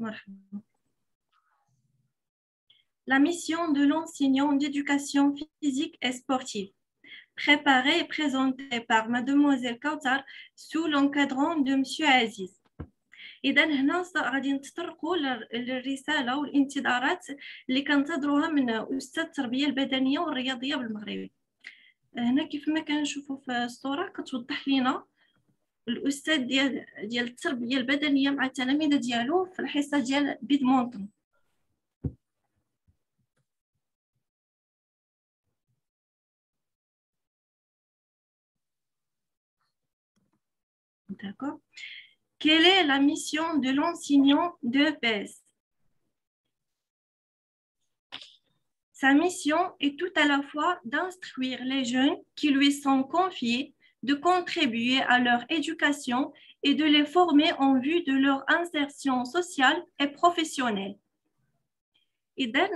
مرحبا. La mission de l'enseignant d'éducation physique et sportive, préparée et présentée par Mademoiselle Kautar sous l'encadrement de Monsieur Aziz. إذا هنا غادي نتطرقوا للرسالة والانتظارات اللي كنتظروها من أستاذ التربية البدنية والرياضية بالمغرب. هنا كيف ما كنشوفوا في الصورة كتوضح لنا الأستاذ ديال التربية البدنية مع التلاميذ ديالو في الحصة ديال بيدمونتون. D'accord. Quelle est la mission de l'enseignant d'EPS? Sa mission est tout à la fois d'instruire les jeunes qui lui sont confiés, de contribuer à leur éducation et de les former en vue de leur insertion sociale et professionnelle. إذن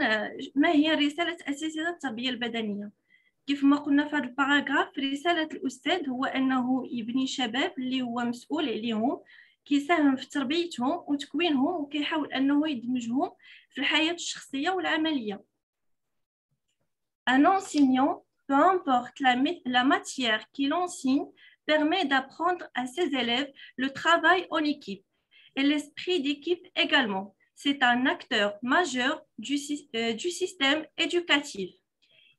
ما هي رسالة أساتذة التربية البدنية؟ كيف ما قلنا في هذا الباراغراف رسالة الأستاذ هو أنه يبني شباب اللي هو مسؤول عليهم كيساهم في تربيتهم وتكوينهم وكيحاول أنه يدمجهم في الحياة الشخصية والعملية. Un enseignant, peu importe la matière qu'il enseigne, permet d'apprendre à ses élèves le travail en équipe et l'esprit d'équipe également. C'est un acteur majeur du système éducatif.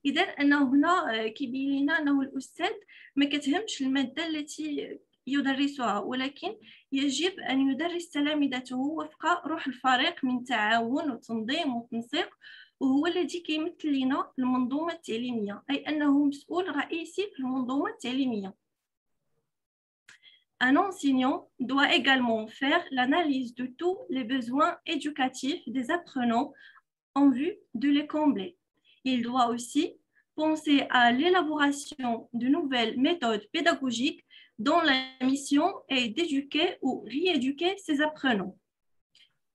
إذا أنه هنا كيبين لنا أنه الأستاذ ما كتهمش المادة التي يدرسها ولكن يجب أن يدرس تلاميذته وفق روح الفريق من تعاون وتنظيم وتنسيق وهو الذي كيمثل لنا المنظومة التعليمية أي أنه مسؤول رئيسي في المنظومة التعليمية. Un enseignant doit également faire l'analyse de tous les besoins éducatifs des apprenants en vue de les combler. Il doit aussi penser à l'élaboration de nouvelles méthodes pédagogiques dont la mission est d'éduquer ou rééduquer ses apprenants.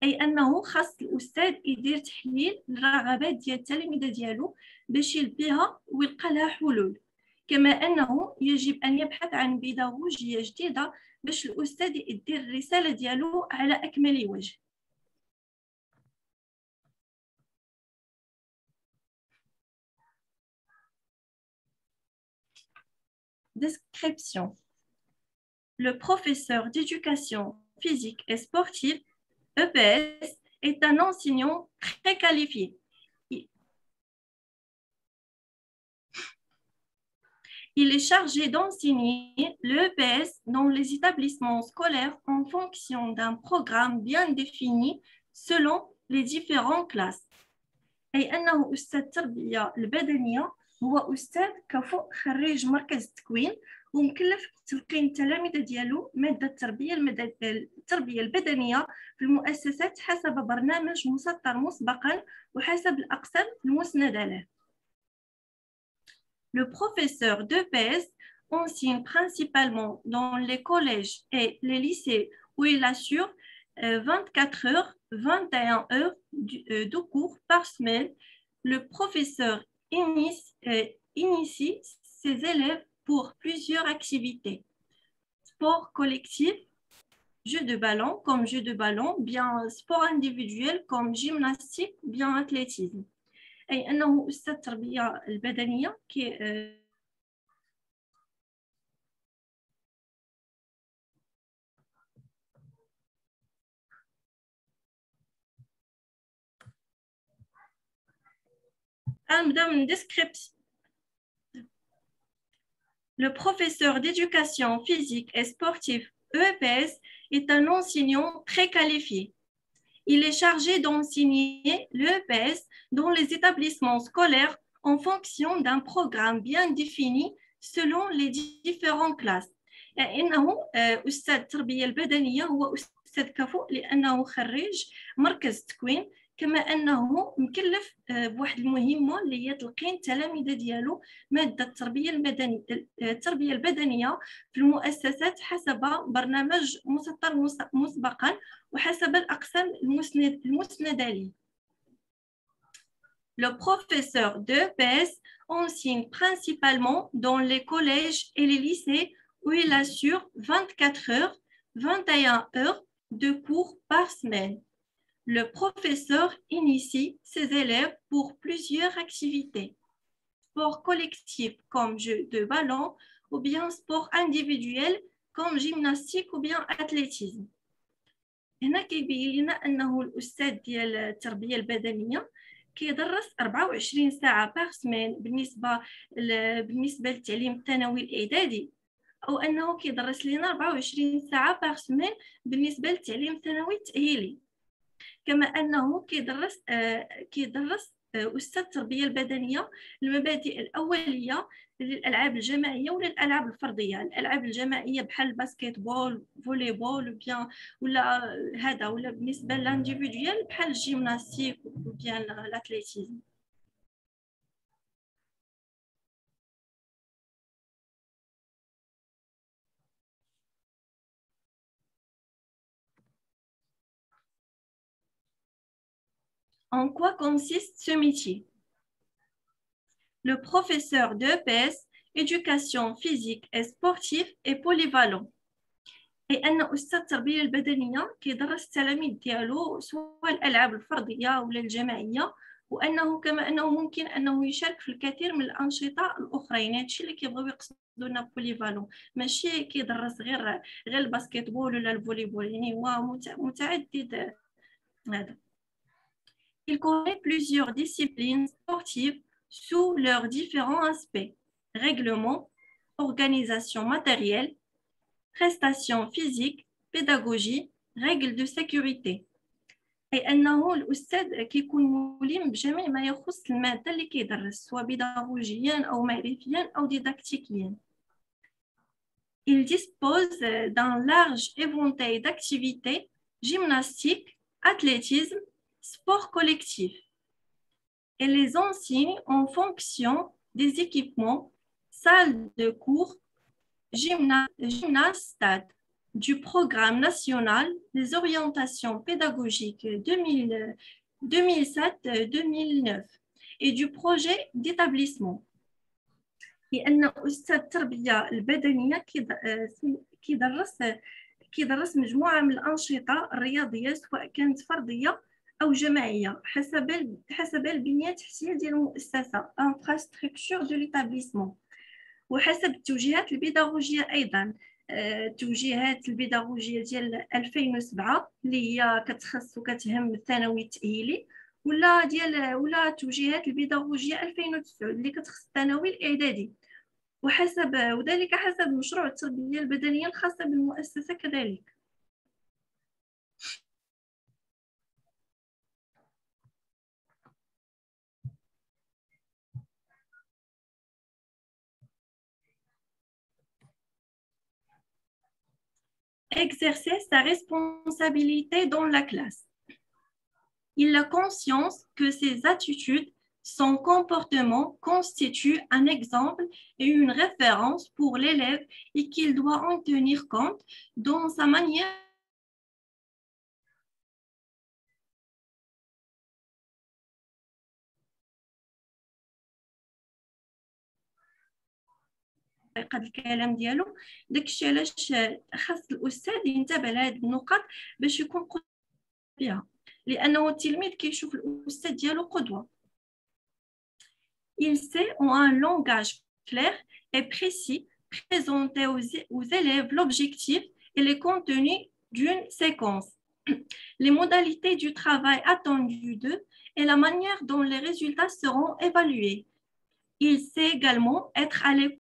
أي أنه خاص الأستاذ يدير تحليل الرغبات ديال التلاميذ ديالو باش يلبيها ويلقى لها حلول. كما أنه يجب أن يبحث عن بيداغوجية جديدة باش الأستاذ يدير الرسالة ديالو على أكمل وجه. Description. Le professeur d'éducation physique et sportive, EPS, est un enseignant très qualifié. Il est chargé d'enseigner l'EPS dans les établissements scolaires en fonction d'un programme bien défini selon les différentes classes. أي أنه أستاذ التربية البدنية هو أستاذ كفؤ خريج مركز التكوين ومكلف بتلقين التلاميذ ديالو مادة التربية البدنية في المؤسسات حسب برنامج مسطر مسبقا وحسب الأقسام المسندة له. Le professeur d'EPS enseigne principalement dans les collèges et les lycées où il assure 24 heures, 21 heures de cours par semaine. Le professeur initie ses élèves pour plusieurs activités. Sport collectif, jeu de ballon comme jeu de ballon, bien sport individuel comme gymnastique, bien athlétisme. أي أنه أستاذ التربية البدنية Le professeur d'éducation physique et sportive EPS est un enseignant très qualifié. Il est chargé d'enseigner l'EPS dans les établissements scolaires en fonction d'un programme bien défini selon les différentes classes. إنه أستاذ التربية البدنية هو أستاذ كفؤ لأنه خريج مركز تكوين كما أنه مكلف بواحد المهمة اللي هي تلقين التلاميذ ديالو مادة التربية البدنية في المؤسسات حسب برنامج مسطر مسبقا وحسب الأقسام المسندة ليه. Le professeur d'EPS enseigne principalement dans les collèges et les lycées où il assure 24 heures, 21 heures de cours par semaine. Le professeur initie ses élèves pour plusieurs activités. Sport collectif comme jeu de ballon ou bien sport individuel comme gymnastique ou bien athlétisme. هنا كيبين لنا أنه الأستاذ ديال التربية البدنية كيدرس 24 ساعة باغ سمان بالنسبة للتعليم الثانوي الإعدادي، أو أنه كيدرس لنا 24 ساعة باغ سمان بالنسبة للتعليم الثانوي التأهيلي. كما أنه كيدرس أستاذ التربية البدنية المبادئ الأولية للألعاب الجماعية ولا الألعاب الفردية. الألعاب الجماعية بحال الباسكيت بول، فولي بول ولا هذا، ولا بالنسبة للانديفيديوال بحال الجيمناستيك وبيان الأتليتيزم. En quoi consiste ce métier? Le professeur d'EPS, éducation physique et sportive, est polyvalent. أي أن أستاذ التربية البدنية كيدرس التلاميذ ديالو سواء الألعاب الفردية ولا الجماعية، وأنه كما أنه ممكن أنه يشارك في الكثير من الأنشطة الأخرين. هادشي اللي كيبغيو يقصدونا بوليفالون، ماشي كيدرس غير الباسكيت بول ولا الفولي بول، يعني هو متعدد هذا. Il connaît plusieurs disciplines sportives sous leurs différents aspects: règlement, organisation matérielle, prestations physiques, pédagogie, règles de sécurité. أي أنه الأستاذ كيكون ملم بجميع ما يخص المادة اللي كيدرس، سواء بيداغوجيا أو معرفيا أو ديداكتيكيا. Il dispose d'un large éventail d'activités: gymnastique, athlétisme, sport collectif, et les enseigne en fonction des équipements, salles de cours, gymnase, stade, du programme national des orientations pédagogiques 2007-2009 et du projet d'établissement. لأن أستاذ التربية البدنية كيدرس مجموعة من الأنشطة الرياضية، سواء كانت فردية أو جماعية، حسب البنية التحتية ديال المؤسسة infrastructure de l'établissement، وحسب التوجيهات البيداغوجية أيضا. التوجيهات البيداغوجية ديال 2007 اللي هي كتخص وكتهم الثانوي التأهيلي، ولا التوجيهات البيداغوجية 2009 اللي كتخص الثانوي الإعدادي، وذلك حسب مشروع التربية البدنية الخاصة بالمؤسسة كذلك. Exercer sa responsabilité dans la classe. Il a conscience que ses attitudes, son comportement constituent un exemple et une référence pour l'élève et qu'il doit en tenir compte dans sa manière طريقة الكلام ديالو. داكشي علاش خاص الأستاذ ينتبه لهاد النقط باش يكون قدوة بها، لأنه التلميذ كيشوف الأستاذ ديالو قدوة. Il sait en un langage clair et précis présenter aux élèves l'objectif et les contenus d'une séquence, les modalités du travail attendu d'eux et la manière dont les résultats seront évalués. Il sait également être à l'écoute